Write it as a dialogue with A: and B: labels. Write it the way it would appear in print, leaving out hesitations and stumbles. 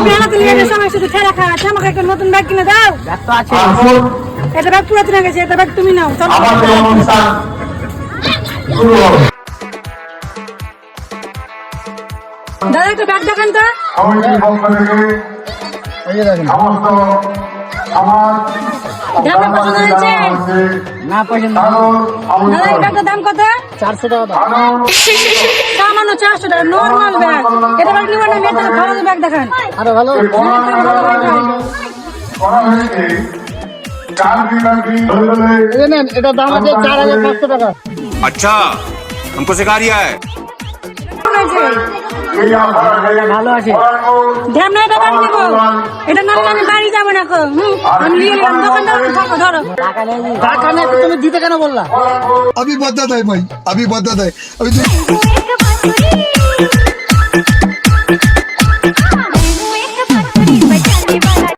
A: মেহনত নিয়ে সময় শুধু খেলা খাওয়াচ্ছে, আমাকে একটা নতুন ব্যাগ কিনে দাও। এটা ব্যাগ পুরাতন হয়ে গেছে, এটা ব্যাগ তুমি নাও। দাদা একটু ব্যাগ দেখান তো। দাদা পছন্দ হয়েছে?
B: না পছন্দ।
A: দাদা এই ব্যাগটার দাম কত?
B: 400 টাকা।
A: সামান্য 400 টাকা, নর্মাল ব্যাগ। এটা ব্যাগ নিবেন না, মেয়েদের ভালো ব্যাগ দেখান।
B: আরো ভালো। এটা দাম আছে 4500 টাকা।
C: अच्छा हमको सिखा रिया है।
B: ভালো আছে।
A: ধ্যান না, এটা বাড়ি নিবো। এটা না আমি বাড়ি যাবো না। আমি নিয়ে নিলাম, দোকানদার থাকো, ধরো।
B: টাকা নেই তো তুমি দিতে কেন বললা?
D: अभी बदत है भाई, अभी बदत है अभी